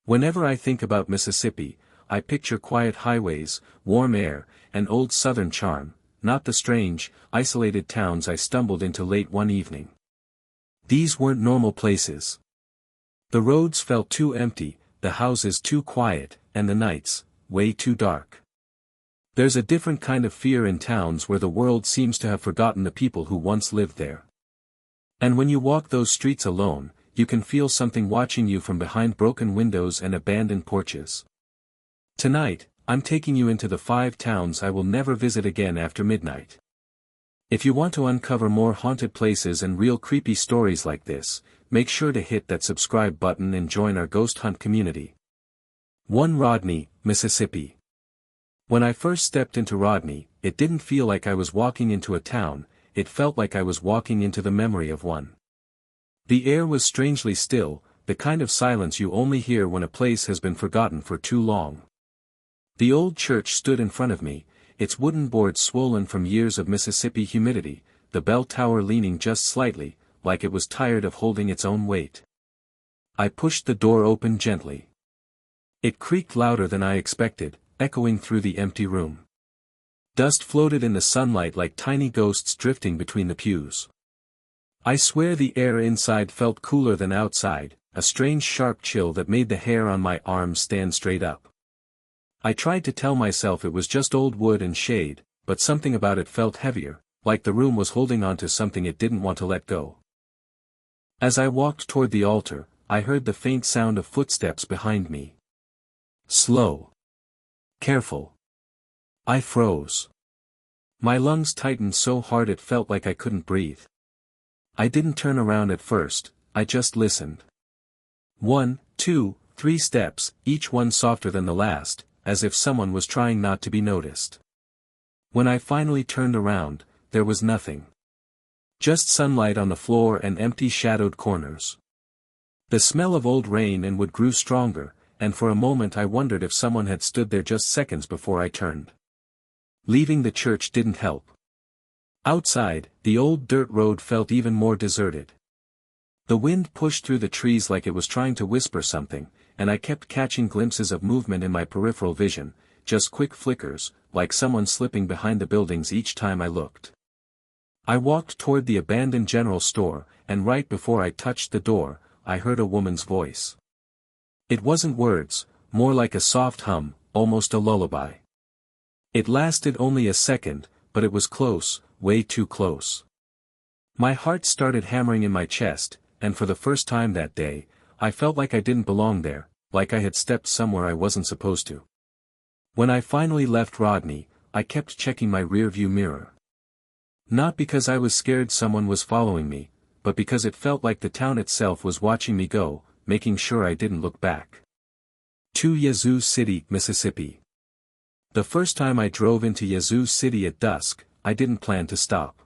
Whenever I think about Mississippi, I picture quiet highways, warm air, and old southern charm, not the strange, isolated towns I stumbled into late one evening. These weren't normal places. The roads felt too empty, the houses too quiet, and the nights, way too dark. There's a different kind of fear in towns where the world seems to have forgotten the people who once lived there. And when you walk those streets alone, you can feel something watching you from behind broken windows and abandoned porches. Tonight, I'm taking you into the 5 towns I will never visit again after midnight. If you want to uncover more haunted places and real creepy stories like this, make sure to hit that subscribe button and join our ghost hunt community. 1 Rodney, Mississippi. When I first stepped into Rodney, it didn't feel like I was walking into a town, it felt like I was walking into the memory of one. The air was strangely still, the kind of silence you only hear when a place has been forgotten for too long. The old church stood in front of me, its wooden boards swollen from years of Mississippi humidity, the bell tower leaning just slightly, like it was tired of holding its own weight. I pushed the door open gently. It creaked louder than I expected, echoing through the empty room. Dust floated in the sunlight like tiny ghosts drifting between the pews. I swear the air inside felt cooler than outside, a strange sharp chill that made the hair on my arms stand straight up. I tried to tell myself it was just old wood and shade, but something about it felt heavier, like the room was holding on to something it didn't want to let go. As I walked toward the altar, I heard the faint sound of footsteps behind me. Slow. Careful. I froze. My lungs tightened so hard it felt like I couldn't breathe. I didn't turn around at first, I just listened. 1, 2, 3 steps, each one softer than the last, as if someone was trying not to be noticed. When I finally turned around, there was nothing. Just sunlight on the floor and empty shadowed corners. The smell of old rain and wood grew stronger, and for a moment I wondered if someone had stood there just seconds before I turned. Leaving the church didn't help. Outside, the old dirt road felt even more deserted. The wind pushed through the trees like it was trying to whisper something, and I kept catching glimpses of movement in my peripheral vision, just quick flickers, like someone slipping behind the buildings each time I looked. I walked toward the abandoned general store, and right before I touched the door, I heard a woman's voice. It wasn't words, more like a soft hum, almost a lullaby. It lasted only a second, but it was close, way too close. My heart started hammering in my chest, and for the first time that day, I felt like I didn't belong there, like I had stepped somewhere I wasn't supposed to. When I finally left Rodney, I kept checking my rearview mirror. Not because I was scared someone was following me, but because it felt like the town itself was watching me go, making sure I didn't look back. 2 Yazoo City, Mississippi. The first time I drove into Yazoo City at dusk, I didn't plan to stop.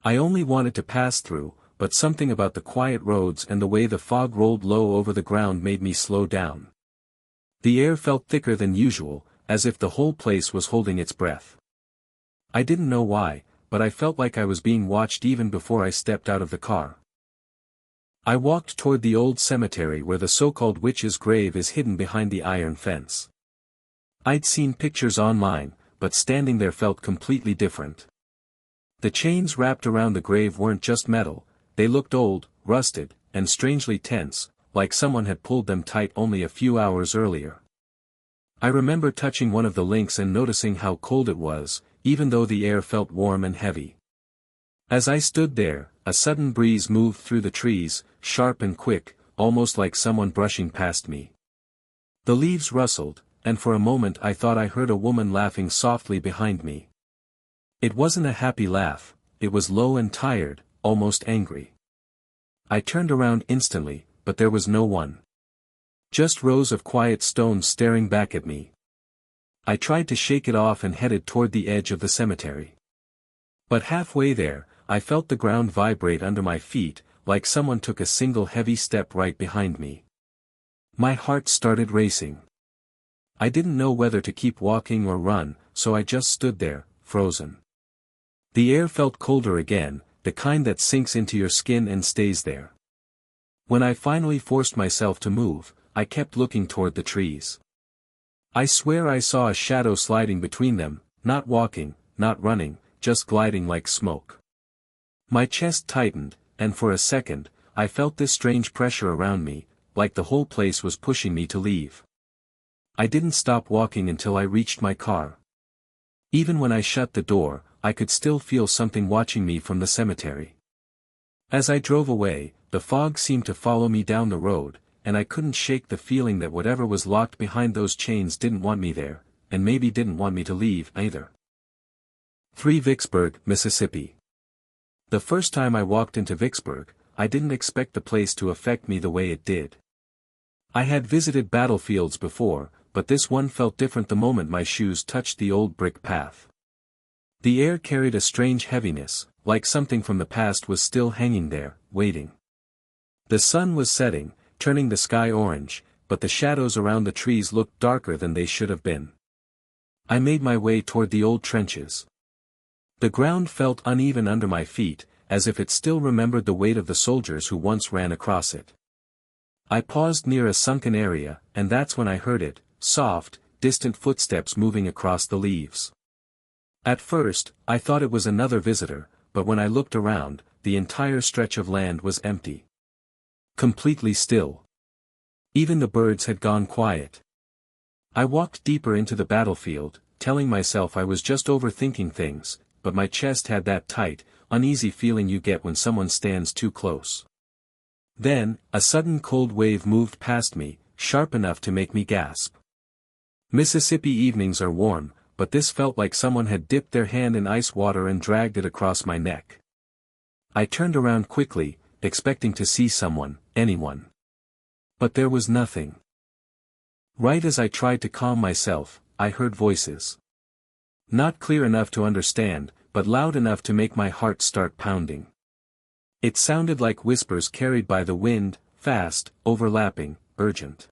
I only wanted to pass through, but something about the quiet roads and the way the fog rolled low over the ground made me slow down. The air felt thicker than usual, as if the whole place was holding its breath. I didn't know why, but I felt like I was being watched even before I stepped out of the car. I walked toward the old cemetery where the so-called witch's grave is hidden behind the iron fence. I'd seen pictures online, but standing there felt completely different. The chains wrapped around the grave weren't just metal, they looked old, rusted, and strangely tense, like someone had pulled them tight only a few hours earlier. I remember touching one of the links and noticing how cold it was, even though the air felt warm and heavy. As I stood there, a sudden breeze moved through the trees, sharp and quick, almost like someone brushing past me. The leaves rustled, and for a moment I thought I heard a woman laughing softly behind me. It wasn't a happy laugh, it was low and tired, almost angry. I turned around instantly, but there was no one. Just rows of quiet stones staring back at me. I tried to shake it off and headed toward the edge of the cemetery. But halfway there, I felt the ground vibrate under my feet, like someone took a single heavy step right behind me. My heart started racing. I didn't know whether to keep walking or run, so I just stood there, frozen. The air felt colder again, the kind that sinks into your skin and stays there. When I finally forced myself to move, I kept looking toward the trees. I swear I saw a shadow sliding between them, not walking, not running, just gliding like smoke. My chest tightened, and for a second, I felt this strange pressure around me, like the whole place was pushing me to leave. I didn't stop walking until I reached my car. Even when I shut the door, I could still feel something watching me from the cemetery. As I drove away, the fog seemed to follow me down the road, and I couldn't shake the feeling that whatever was locked behind those chains didn't want me there, and maybe didn't want me to leave either. 3 Vicksburg, Mississippi. The first time I walked into Vicksburg, I didn't expect the place to affect me the way it did. I had visited battlefields before, but this one felt different the moment my shoes touched the old brick path. The air carried a strange heaviness, like something from the past was still hanging there, waiting. The sun was setting, turning the sky orange, but the shadows around the trees looked darker than they should have been. I made my way toward the old trenches. The ground felt uneven under my feet, as if it still remembered the weight of the soldiers who once ran across it. I paused near a sunken area, and that's when I heard it, soft, distant footsteps moving across the leaves. At first, I thought it was another visitor, but when I looked around, the entire stretch of land was empty. Completely still. Even the birds had gone quiet. I walked deeper into the battlefield, telling myself I was just overthinking things, but my chest had that tight, uneasy feeling you get when someone stands too close. Then, a sudden cold wave moved past me, sharp enough to make me gasp. Mississippi evenings are warm, but this felt like someone had dipped their hand in ice water and dragged it across my neck. I turned around quickly, expecting to see someone, anyone. But there was nothing. Right as I tried to calm myself, I heard voices. Not clear enough to understand, but loud enough to make my heart start pounding. It sounded like whispers carried by the wind, fast, overlapping, urgent.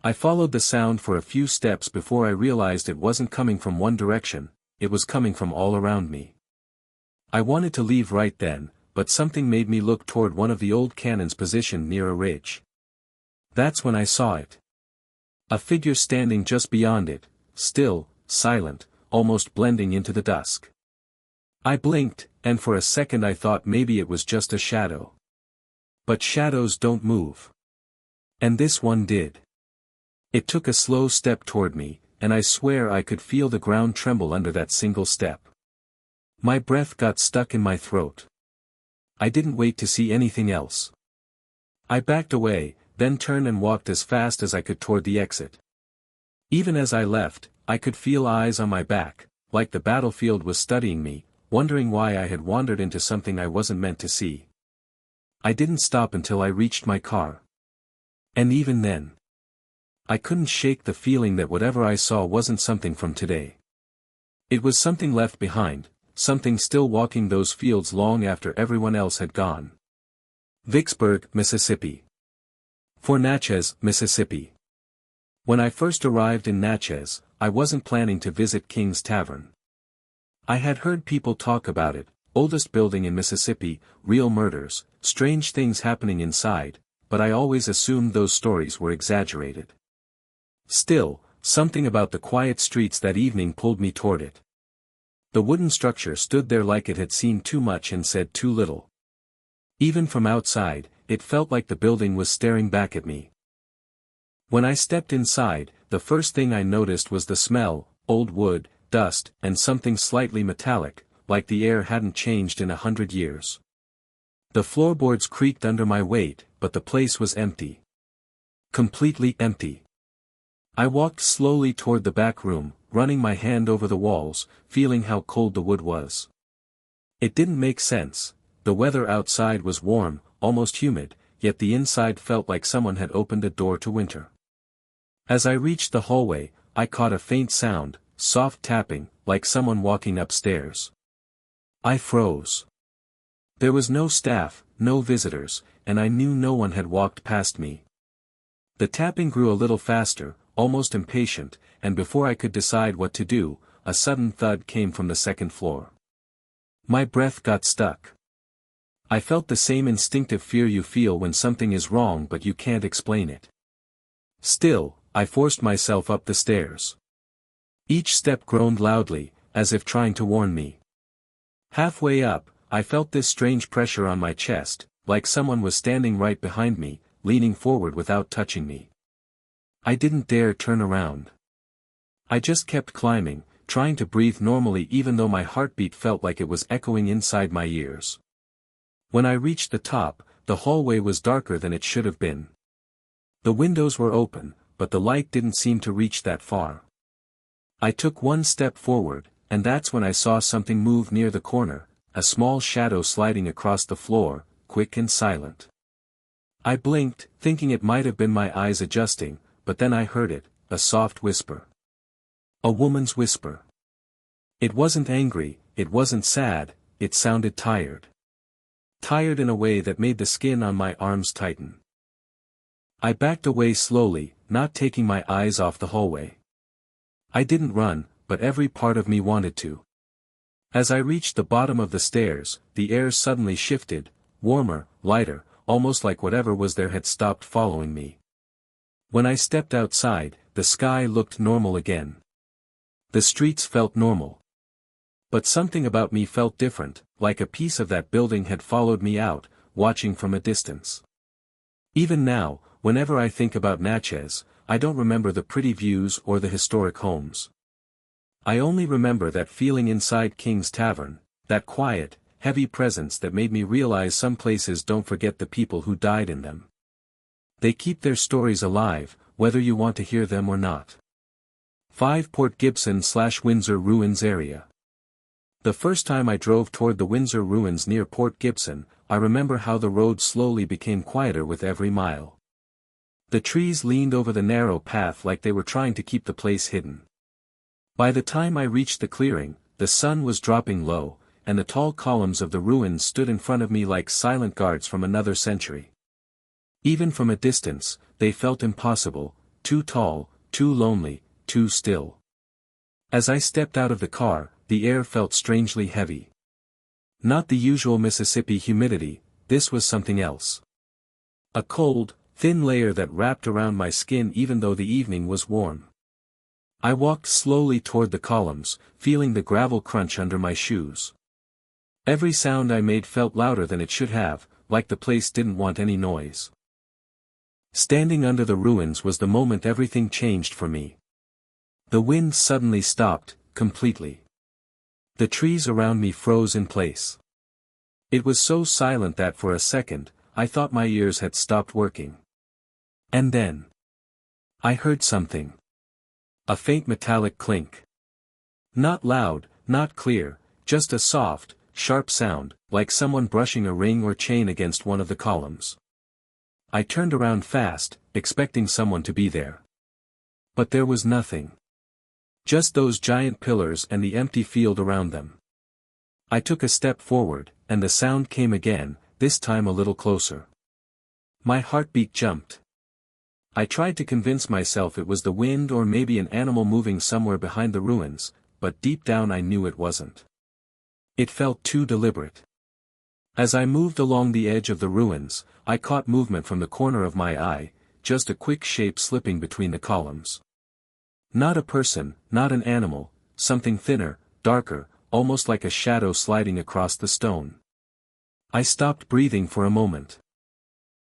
I followed the sound for a few steps before I realized it wasn't coming from one direction, it was coming from all around me. I wanted to leave right then, but something made me look toward one of the old cannons positioned near a ridge. That's when I saw it. A figure standing just beyond it, still, silent, almost blending into the dusk. I blinked, and for a second I thought maybe it was just a shadow. But shadows don't move. And this one did. It took a slow step toward me, and I swear I could feel the ground tremble under that single step. My breath got stuck in my throat. I didn't wait to see anything else. I backed away, then turned and walked as fast as I could toward the exit. Even as I left, I could feel eyes on my back, like the battlefield was studying me, wondering why I had wandered into something I wasn't meant to see. I didn't stop until I reached my car. And even then, I couldn't shake the feeling that whatever I saw wasn't something from today. It was something left behind, something still walking those fields long after everyone else had gone. Vicksburg, Mississippi. For Natchez, Mississippi. When I first arrived in Natchez, I wasn't planning to visit King's Tavern. I had heard people talk about it, oldest building in Mississippi, real murders, strange things happening inside, but I always assumed those stories were exaggerated. Still, something about the quiet streets that evening pulled me toward it. The wooden structure stood there like it had seen too much and said too little. Even from outside, it felt like the building was staring back at me. When I stepped inside, the first thing I noticed was the smell, old wood, dust, and something slightly metallic, like the air hadn't changed in 100 years. The floorboards creaked under my weight, but the place was empty. Completely empty. I walked slowly toward the back room, running my hand over the walls, feeling how cold the wood was. It didn't make sense. The weather outside was warm, almost humid, yet the inside felt like someone had opened a door to winter. As I reached the hallway, I caught a faint sound, soft tapping, like someone walking upstairs. I froze. There was no staff, no visitors, and I knew no one had walked past me. The tapping grew a little faster, almost impatient, and before I could decide what to do, a sudden thud came from the second floor. My breath got stuck. I felt the same instinctive fear you feel when something is wrong but you can't explain it. Still, I forced myself up the stairs. Each step groaned loudly, as if trying to warn me. Halfway up, I felt this strange pressure on my chest, like someone was standing right behind me, leaning forward without touching me. I didn't dare turn around. I just kept climbing, trying to breathe normally even though my heartbeat felt like it was echoing inside my ears. When I reached the top, the hallway was darker than it should have been. The windows were open, but the light didn't seem to reach that far. I took one step forward, and that's when I saw something move near the corner, a small shadow sliding across the floor, quick and silent. I blinked, thinking it might have been my eyes adjusting, but then I heard it, a soft whisper. A woman's whisper. It wasn't angry, it wasn't sad, it sounded tired. Tired in a way that made the skin on my arms tighten. I backed away slowly, not taking my eyes off the hallway. I didn't run, but every part of me wanted to. As I reached the bottom of the stairs, the air suddenly shifted, warmer, lighter, almost like whatever was there had stopped following me. When I stepped outside, the sky looked normal again. The streets felt normal. But something about me felt different, like a piece of that building had followed me out, watching from a distance. Even now, whenever I think about Natchez, I don't remember the pretty views or the historic homes. I only remember that feeling inside King's Tavern, that quiet, heavy presence that made me realize some places don't forget the people who died in them. They keep their stories alive, whether you want to hear them or not. 5 Port Gibson/Windsor Ruins Area. The first time I drove toward the Windsor Ruins near Port Gibson, I remember how the road slowly became quieter with every mile. The trees leaned over the narrow path like they were trying to keep the place hidden. By the time I reached the clearing, the sun was dropping low, and the tall columns of the ruins stood in front of me like silent guards from another century. Even from a distance, they felt impossible, too tall, too lonely, too still. As I stepped out of the car, the air felt strangely heavy. Not the usual Mississippi humidity, this was something else. A cold, thin layer that wrapped around my skin even though the evening was warm. I walked slowly toward the columns, feeling the gravel crunch under my shoes. Every sound I made felt louder than it should have, like the place didn't want any noise. Standing under the ruins was the moment everything changed for me. The wind suddenly stopped, completely. The trees around me froze in place. It was so silent that for a second, I thought my ears had stopped working. And then I heard something. A faint metallic clink. Not loud, not clear, just a soft, sharp sound, like someone brushing a ring or chain against one of the columns. I turned around fast, expecting someone to be there. But there was nothing. Just those giant pillars and the empty field around them. I took a step forward, and the sound came again, this time a little closer. My heartbeat jumped. I tried to convince myself it was the wind or maybe an animal moving somewhere behind the ruins, but deep down I knew it wasn't. It felt too deliberate. As I moved along the edge of the ruins, I caught movement from the corner of my eye, just a quick shape slipping between the columns. Not a person, not an animal, something thinner, darker, almost like a shadow sliding across the stone. I stopped breathing for a moment.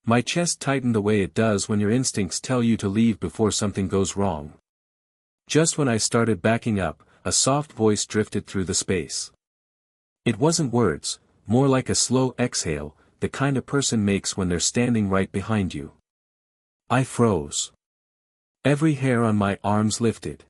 My chest tightened the way it does when your instincts tell you to leave before something goes wrong. Just when I started backing up, a soft voice drifted through the space. It wasn't words, more like a slow exhale, the kind a person makes when they're standing right behind you. I froze. Every hair on my arms lifted.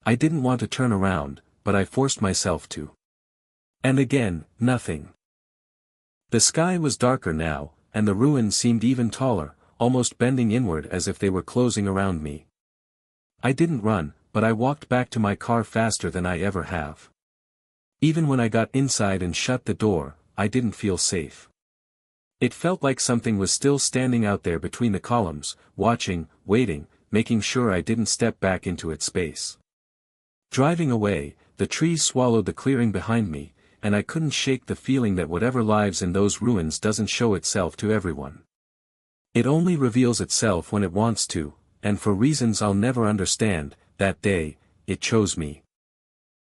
I didn't want to turn around, but I forced myself to. And again, nothing. The sky was darker now, and the ruins seemed even taller, almost bending inward as if they were closing around me. I didn't run, but I walked back to my car faster than I ever have. Even when I got inside and shut the door, I didn't feel safe. It felt like something was still standing out there between the columns, watching, waiting, making sure I didn't step back into its space. Driving away, the trees swallowed the clearing behind me, and I couldn't shake the feeling that whatever lives in those ruins doesn't show itself to everyone. It only reveals itself when it wants to, and for reasons I'll never understand, that day, it chose me.